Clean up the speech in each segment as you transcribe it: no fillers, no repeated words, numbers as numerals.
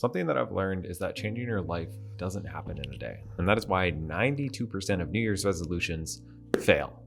Something that I've learned is that changing your life doesn't happen in a day. And that is why 92% of New Year's resolutions fail.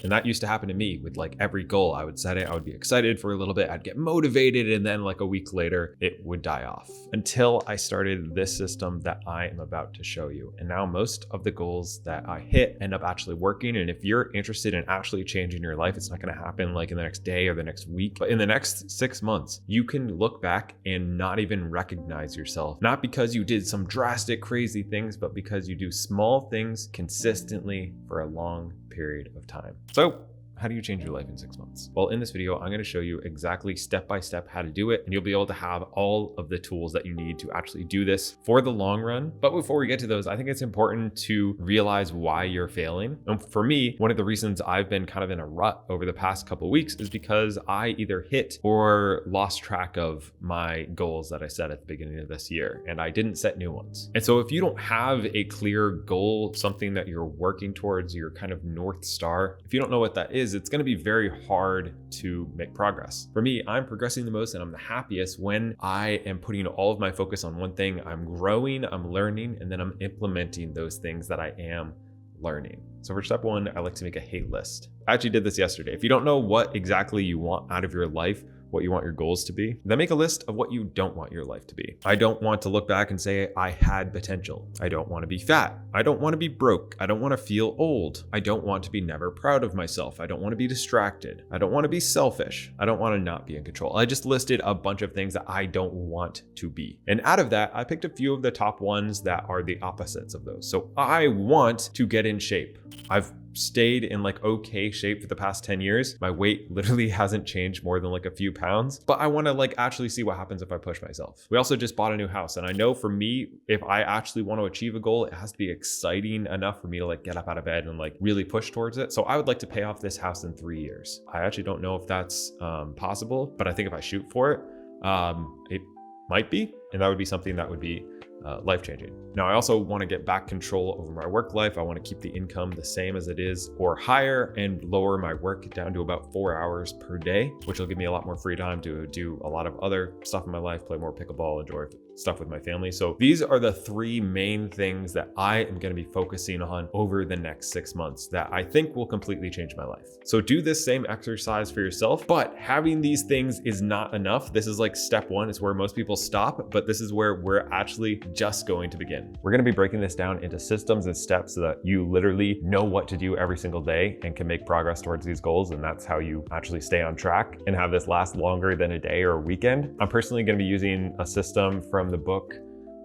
And that used to happen to me with like every goal. I would set it, I would be excited for a little bit, I'd get motivated, and then like a week later, it would die off until I started this system that I am about to show you. And now most of the goals that I hit end up actually working. And if you're interested in actually changing your life, it's not going to happen like in the next day or the next week, but in the next 6 months, you can look back and not even recognize yourself. Not because you did some drastic, crazy things, but because you do small things consistently for a long period of time. So how do you change your life in 6 months? Well, in this video, I'm going to show you exactly step-by-step how to do it, and you'll be able to have all of the tools that you need to actually do this for the long run. But before we get to those, I think it's important to realize why you're failing. And for me, one of the reasons I've been kind of in a rut over the past couple of weeks is because I either hit or lost track of my goals that I set at the beginning of this year, and I didn't set new ones. And so if you don't have a clear goal, something that you're working towards, your kind of North Star, if you don't know what that is, it's going to be very hard to make progress. For me, I'm progressing the most and I'm the happiest when I am putting all of my focus on one thing. I'm growing, I'm learning, and then I'm implementing those things that I am learning. So for step one, I like to make a hate list. I actually did this yesterday. If you don't know what exactly you want out of your life, what you want your goals to be, then make a list of what you don't want your life to be. I don't want to look back and say I had potential. I don't want to be fat. I don't want to be broke. I don't want to feel old. I don't want to be never proud of myself. I don't want to be distracted. I don't want to be selfish. I don't want to not be in control. I just listed a bunch of things that I don't want to be. And out of that, I picked a few of the top ones that are the opposites of those. So I want to get in shape. I've stayed in like okay shape for the past 10 years. My weight literally hasn't changed more than like a few pounds, but I want to like actually see what happens if I push myself. We also just bought a new house, and I know for me, if I actually want to achieve a goal, it has to be exciting enough for me to like get up out of bed and like really push towards it. So I would like to pay off this house in 3 years. I actually don't know if that's possible, but I think if I shoot for it, it might be, and that would be something that would be life-changing. Now, I also want to get back control over my work life. I want to keep the income the same as it is or higher, and lower my work down to about 4 hours per day, which will give me a lot more free time to do a lot of other stuff in my life, play more pickleball, enjoy stuff with my family. So these are the three main things that I am going to be focusing on over the next 6 months that I think will completely change my life. So do this same exercise for yourself, but having these things is not enough. This is like step one. It's where most people stop, but this is where we're actually just going to begin. We're going to be breaking this down into systems and steps so that you literally know what to do every single day and can make progress towards these goals. And that's how you actually stay on track and have this last longer than a day or a weekend. I'm personally going to be using a system from the book,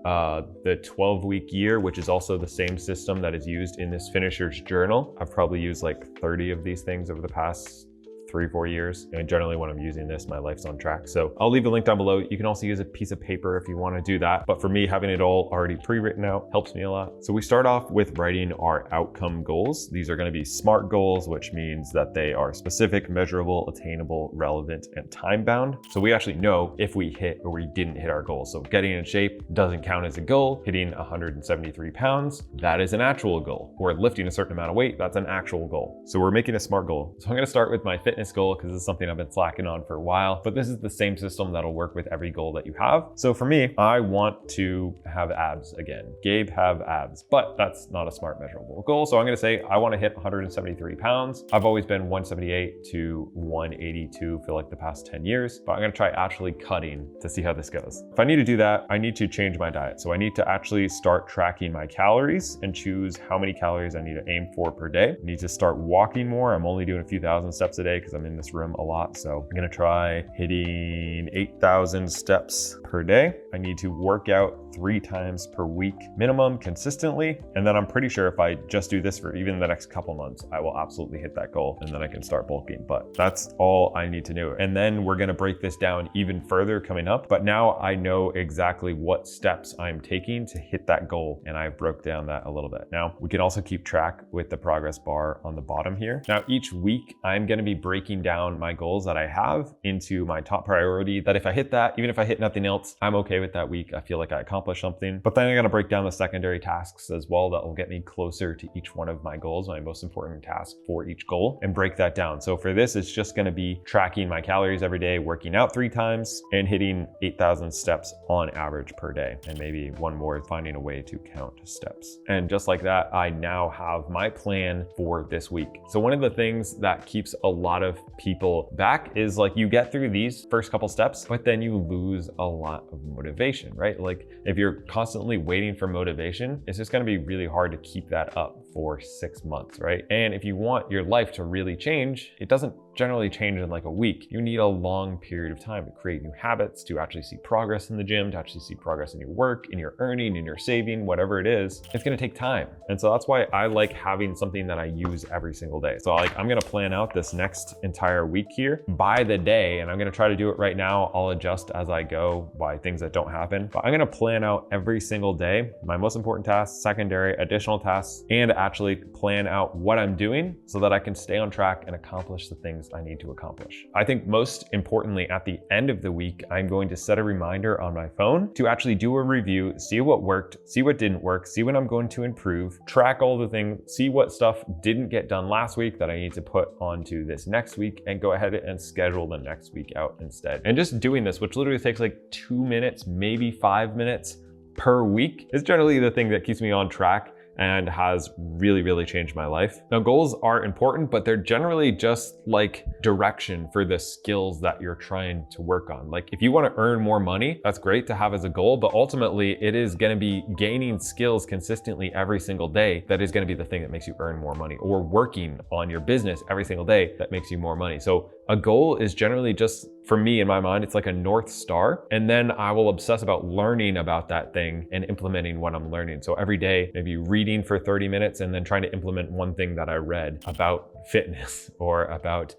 the 12-week year, which is also the same system that is used in this finisher's journal. I've probably used like 30 of these things over the past 3-4 years. And generally when I'm using this, my life's on track. So I'll leave a link down below. You can also use a piece of paper if you want to do that. But for me, having it all already pre-written out helps me a lot. So we start off with writing our outcome goals. These are going to be SMART goals, which means that they are specific, measurable, attainable, relevant, and time-bound. So we actually know if we hit or we didn't hit our goals. So getting in shape doesn't count as a goal. Hitting 173 pounds, that is an actual goal. Or lifting a certain amount of weight, that's an actual goal. So we're making a SMART goal. So I'm going to start with my fitness goal because it's something I've been slacking on for a while, but this is the same system that'll work with every goal that you have. So for me, I want to have abs again. Gabe have abs, but that's not a SMART measurable goal. So I'm going to say I want to hit 173 pounds. I've always been 178 to 182 for like the past 10 years, but I'm going to try actually cutting to see how this goes. If I need to do that, I need to change my diet. So I need to actually start tracking my calories and choose how many calories I need to aim for per day. I need to start walking more. I'm only doing a few thousand steps a day because I'm in this room a lot. So I'm gonna try hitting 8,000 steps per day. I need to work out 3 times per week minimum consistently. And then I'm pretty sure if I just do this for even the next couple months, I will absolutely hit that goal and then I can start bulking. But that's all I need to do. And then we're gonna break this down even further coming up. But now I know exactly what steps I'm taking to hit that goal. And I broke down that a little bit. Now we can also keep track with the progress bar on the bottom here. Now each week I'm gonna be breaking breaking down my goals that I have into my top priority, that if I hit that, even if I hit nothing else, I'm okay with that week. I feel like I accomplished something. But then I gotta break down the secondary tasks as well that will get me closer to each one of my goals, my most important task for each goal, and break that down. So for this, it's just gonna be tracking my calories every day, working out 3 times, and hitting 8,000 steps on average per day. And maybe one more, finding a way to count steps. And just like that, I now have my plan for this week. So one of the things that keeps a lot of people back is like you get through these first couple steps, but then you lose a lot of motivation, right? Like if you're constantly waiting for motivation, it's just gonna be really hard to keep that up for 6 months, right? And if you want your life to really change, it doesn't generally change in like a week. You need a long period of time to create new habits, to actually see progress in the gym, to actually see progress in your work, in your earning, in your saving, whatever it is. It's gonna take time. And so that's why I like having something that I use every single day. So like I'm gonna plan out this next entire week here by the day, and I'm gonna try to do it right now. I'll adjust as I go by things that don't happen. But I'm gonna plan out every single day, my most important tasks, secondary, additional tasks, and actually plan out what I'm doing so that I can stay on track and accomplish the things I need to accomplish. I think most importantly, at the end of the week, I'm going to set a reminder on my phone to actually do a review, see what worked, see what didn't work, see what I'm going to improve, track all the things, see what stuff didn't get done last week that I need to put onto this next week, and go ahead and schedule the next week out instead. And just doing this, which literally takes like 2 minutes, maybe 5 minutes per week, is generally the thing that keeps me on track and has really changed my life. Now, goals are important, but they're generally just like direction for the skills that you're trying to work on. Like if you want to earn more money, that's great to have as a goal, but ultimately it is going to be gaining skills consistently every single day that is going to be the thing that makes you earn more money, or working on your business every single day that makes you more money. So a goal is generally just, for me in my mind, it's like a North Star. And then I will obsess about learning about that thing and implementing what I'm learning. So every day, maybe reading for 30 minutes and then trying to implement one thing that I read about fitness or about,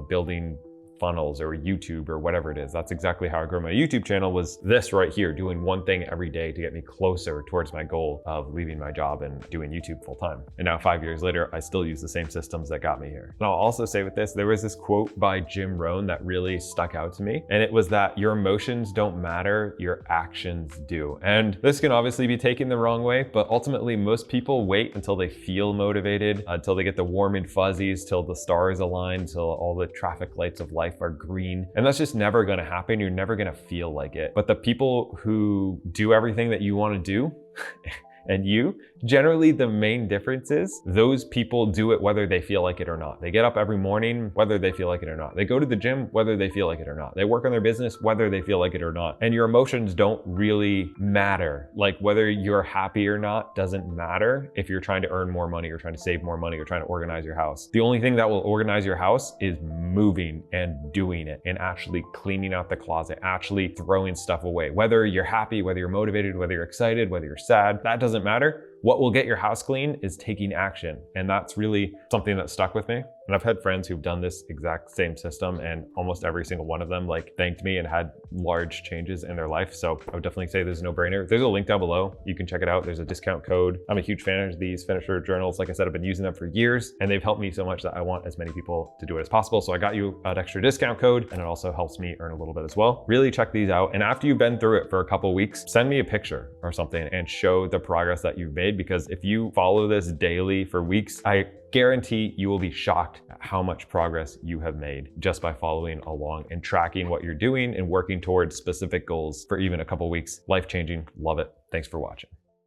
building funnels or YouTube or whatever it is. That's exactly how I grew my YouTube channel, was this right here, doing one thing every day to get me closer towards my goal of leaving my job and doing YouTube full time. And now 5 years later, I still use the same systems that got me here. And I'll also say with this, there was this quote by Jim Rohn that really stuck out to me. And it was that your emotions don't matter, your actions do. And this can obviously be taken the wrong way, but ultimately most people wait until they feel motivated, until they get the warm and fuzzies, till the stars align, till all the traffic lights of life are green. And that's just never gonna happen. You're never gonna feel like it. But the people who do everything that you wanna do, and you, generally the main difference is those people do it whether they feel like it or not. They get up every morning, whether they feel like it or not. They go to the gym, whether they feel like it or not. They work on their business, whether they feel like it or not. And your emotions don't really matter. Like whether you're happy or not doesn't matter if you're trying to earn more money or trying to save more money or trying to organize your house. The only thing that will organize your house is moving and doing it and actually cleaning out the closet, actually throwing stuff away. Whether you're happy, whether you're motivated, whether you're excited, whether you're sad, that doesn't matter. What will get your house clean is taking action. And that's really something that stuck with me. And I've had friends who've done this exact same system, and almost every single one of them like thanked me and had large changes in their life. So I would definitely say there's a no-brainer. There's a link down below. You can check it out. There's a discount code. I'm a huge fan of these finisher journals. Like I said, I've been using them for years and they've helped me so much that I want as many people to do it as possible. So I got you an extra discount code, and it also helps me earn a little bit as well. Really check these out. And after you've been through it for a couple weeks, send me a picture or something and show the progress that you've made, because if you follow this daily for weeks, I guarantee you will be shocked at how much progress you have made just by following along and tracking what you're doing and working towards specific goals for even a couple weeks. Life-changing. Love it. Thanks for watching.